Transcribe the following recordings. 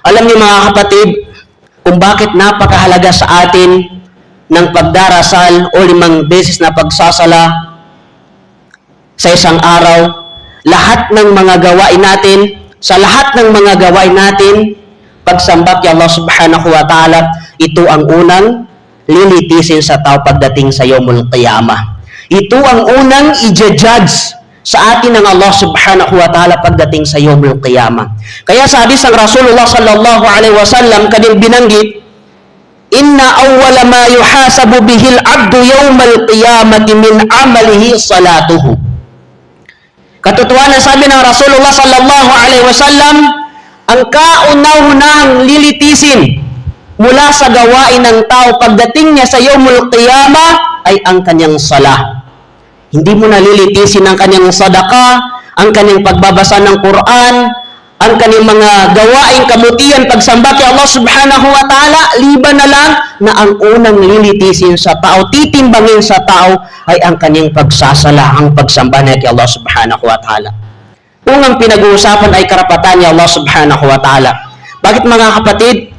Alam niyo mga kapatid, kung bakit napakahalaga sa atin ng pagdarasal o 5 beses na pagsasala sa isang araw, lahat ng mga gawain natin, sa lahat ng mga gawain natin, pagsamba kay Allah subhanahu wa ta'ala, ito ang unang lilitisin sa tao pagdating sa Yawmul Qiyamah. Ito ang unang i-judge sa atin ng Allah subhanahu wa ta'ala pagdating sa Yawmul Qiyamah. Kaya sa hadis ng Rasulullah sallallahu alaihi wasallam, kanyang binanggit, inna awwala ma yuhasabu bihil abdu yawmal qiyamati min amalihi salatuhu. Katotohanan, sabi ng Rasulullah sallallahu alaihi wasallam, ang kauna-unahang lilitisin mula sa gawain ng tao pagdating niya sa Yawmul Qiyamah ay ang kanyang salah. Hindi mo nalilitisin ang kanyang sadaka, ang kanyang pagbabasa ng Quran, ang kanyang mga gawaing kabutihan, pagsamba kay Allah subhanahu wa ta'ala, liban na lang na ang unang lilitisin sa tao, titimbangin sa tao, ay ang kanyang pagsasala, ang pagsamba niya kay Allah subhanahu wa ta'ala. Kung ang pinag-uusapan ay karapatan ni Allah subhanahu wa ta'ala. Bakit mga kapatid?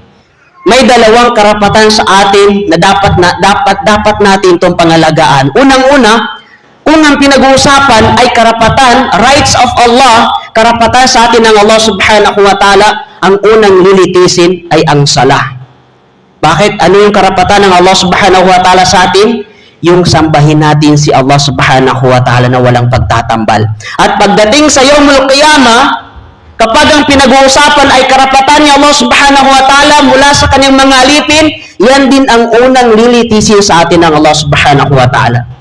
May dalawang karapatan sa atin na dapat natin itong pangalagaan. Unang-una, kung ang pinag-uusapan ay karapatan, rights of Allah, karapatan sa atin ng Allah subhanahu wa ta'ala, ang unang lilitisin ay ang salah. Bakit? Ano yung karapatan ng Allah subhanahu wa ta'ala sa atin? Yung sambahin natin si Allah subhanahu wa ta'ala na walang pagtatambal. At pagdating sa Yawmul Qiyamah, kapag ang pinag-uusapan ay karapatan ni Allah subhanahu wa ta'ala mula sa kanyang mga alipin, yan din ang unang lilitisin sa atin ng Allah subhanahu wa ta'ala.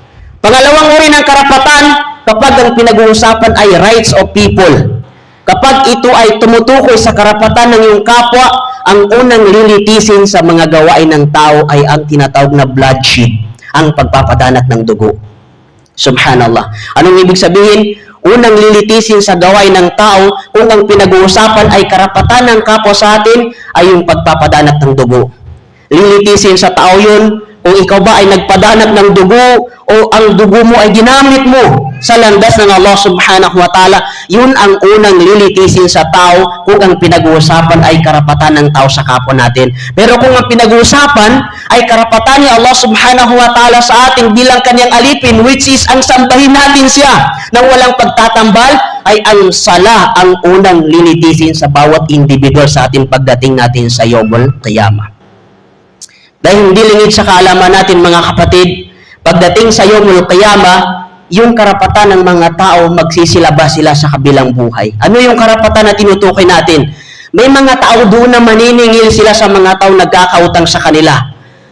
Pangalawang uri ng karapatan, kapag ang pinag-uusapan ay rights of people. Kapag ito ay tumutukoy sa karapatan ng iyong kapwa, ang unang lilitisin sa mga gawain ng tao ay ang tinatawag na bloodshed, ang pagpapadanat ng dugo. Subhanallah. Anong ibig sabihin? Unang lilitisin sa gawain ng tao, kung ang pinag-uusapan ay karapatan ng kapwa sa atin, ay yung pagpapadanat ng dugo. Lilitisin sa tao yun, kung ikaw ba ay nagpadanat ng dugo o ang dugo mo ay ginamit mo sa landas ng Allah subhanahu wa ta'ala, yun ang unang lilitisin sa tao kung ang pinag-uusapan ay karapatan ng tao sa kapwa natin. Pero kung ang pinag-uusapan ay karapatan ni Allah subhanahu wa ta'ala sa atin bilang kanyang alipin, which is ang sambahin natin siya nang walang pagtatambal, ay ang sala ang unang lilitisin sa bawat individual sa atin pagdating natin sa Yawmul Qiyamah. Dahil hindi lingid sa kaalaman natin mga kapatid, pagdating sa Yawmul Qiyamah, yung karapatan ng mga tao magsisilabas sila sa kabilang buhay. Ano yung karapatan na tinutukoy natin? May mga tao doon na maniningil sila sa mga tao nagkakautang sa kanila.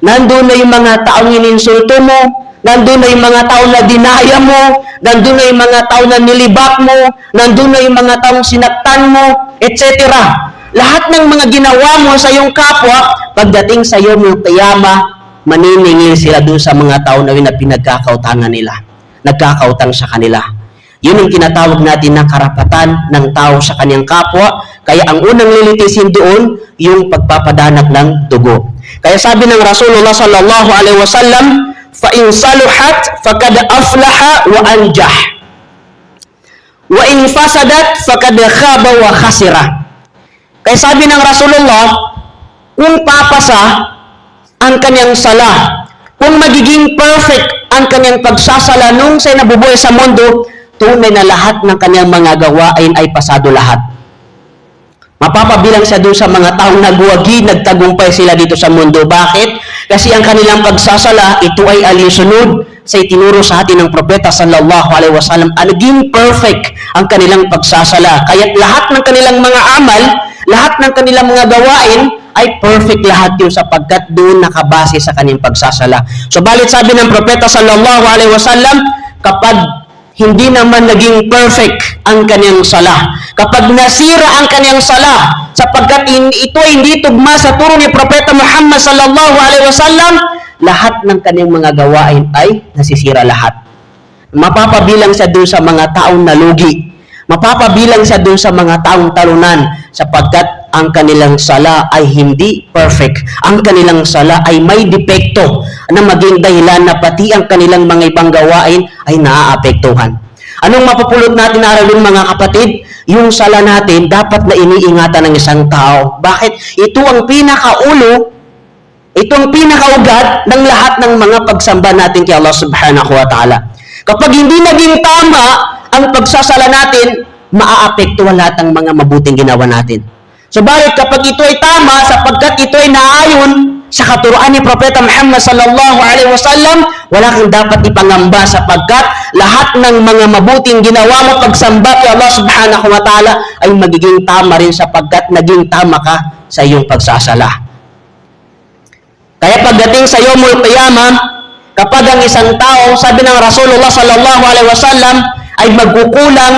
Nandun na yung mga taong ininsulto mo, nandun na yung mga tao na dinaya mo, nandun na yung mga tao na nilibak mo, nandun na yung mga taong sinaktan mo, etc. Lahat ng mga ginawa mo sa iyong kapwa, pagdating sa Yawmul Qiyamah, maniningil sila doon sa mga tao na pinagkakautangan nila. Nagkakautang sa kanila. Yun yung tinatawag natin na karapatan ng tao sa kanyang kapwa. Kaya ang unang lilitisin doon, yung pagpapadanat ng dugo. Kaya sabi ng Rasulullah sallallahu alaihi wasallam, فَإِنْ صَلُحَتْ فَقَدْ أَفْلَحَ وَأَنْجَحَ وَإِنْ فَسَدَتْ فَقَدْ خَابَ وَخَسِرَ. Kaya sabi ng Rasulullah, kung papasa ang kanyang sala, kung magiging perfect ang kanyang pagsasala nung siya'y nabubuhay sa mundo, tunay na lahat ng kanyang mga gawain ay pasado lahat. Mapapabilang siya doon sa mga taong nagwagi, nagtagumpay sila dito sa mundo. Bakit? Kasi ang kanilang pagsasala, ito ay alinsunod sa itinuro sa atin ng propeta sallallahu alaihi wasallam. Naging perfect ang kanilang pagsasala. Kaya lahat ng kanilang mga amal, lahat ng kanilang mga gawain ay perfect lahat yun sapagkat doon nakabase sa kanyang pagsasala. So balit sabi ng propeta sallallahu alaihi wasallam, kapag hindi naman naging perfect ang kanyang sala, kapag nasira ang kanyang sala, sapagkat ito ay hindi tugma sa turo ni propeta Muhammad sallallahu alaihi wasallam, lahat ng kanyang mga gawain ay nasisira lahat. Mapapabilang siya doon sa mga taong nalugi. Mapapabilang siya doon sa mga taong talunan sapagkat ang kanilang sala ay hindi perfect. Ang kanilang sala ay may depekto na maging dahilan na pati ang kanilang mga ibang gawain ay naaapektuhan. Anong mapupulot natin na aralin mga kapatid? Yung sala natin dapat na iniingatan ng isang tao. Bakit? Ito ang pinakaulo, ito ang pinakaugat ng lahat ng mga pagsamba natin kay Allah subhanahu wa ta'ala. Kapag hindi naging tama ang pagsasala natin, maaapektuhan lahat ng mga mabuting ginawa natin. Subalit kapag ito ay tama, sapagkat ito ay naayon sa katuruan ni Propeta Muhammad sallallahu alaihi wasallam, wala kang dapat ipangamba sapagkat lahat ng mga mabuting ginawa mo pagsamba kay Allah subhanahu wa ta'ala ay magiging tama rin sapagkat naging tama ka sa iyong pagsasala. Kaya pagdating sa Yawmul Qiyamah, kapag ang isang tao, sabi ng Rasulullah sallallahu alaihi wasallam, ay magkukulang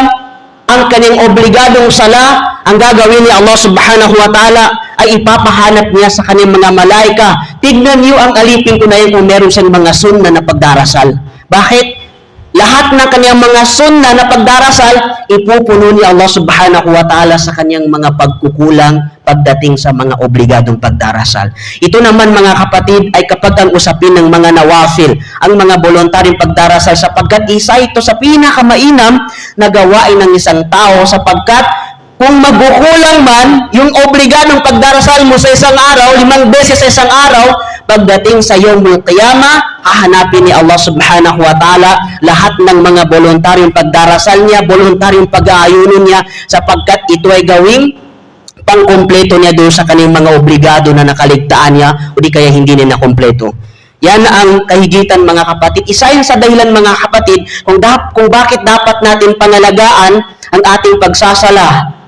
ang kanyang obligadong sala, ang gagawin ni Allah subhanahu wa ta'ala ay ipapahanap niya sa kanyang mga malaika. Tignan niyo ang alipin ko na yun kung meron siyang mga sunna na pagdarasal. Bakit? Lahat ng kanyang mga sunna na pagdarasal, ipupuno ni Allah subhanahu wa ta'ala sa kanyang mga pagkukulang pagdating sa mga obligadong pagdarasal. Ito naman mga kapatid ay kapag ang usapin ng mga nawafil, ang mga voluntaryong pagdarasal sapagkat isa ito sa pinakamainam na gawain ng isang tao sapagkat kung magkukulang man yung obligadong pagdarasal mo sa isang araw, 5 beses sa isang araw, pagdating sa Yawmul Qiyamah, hahanapin ni Allah subhanahu wa ta'ala lahat ng mga voluntaryong pagdarasal niya, voluntaryong pag-aayunin niya, sapagkat ito ay gawing pangkumpleto niya doon sa kanyang mga obligado na nakaligtaan niya o di kaya hindi niya nakumpleto. Yan ang kahigitan mga kapatid. Isa yun sa dahilan mga kapatid kung bakit dapat natin pangalagaan ang ating pagsasala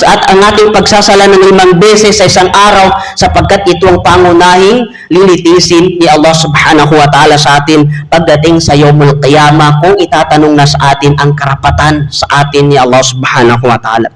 at ang ating pagsasala ng 5 beses sa isang araw sapagkat ito ang pangunahing lilitisin ni Allah subhanahu wa ta'ala sa atin pagdating sa Yawmul Qiyamah kung itatanong na sa atin ang karapatan sa atin ni Allah subhanahu wa ta'ala.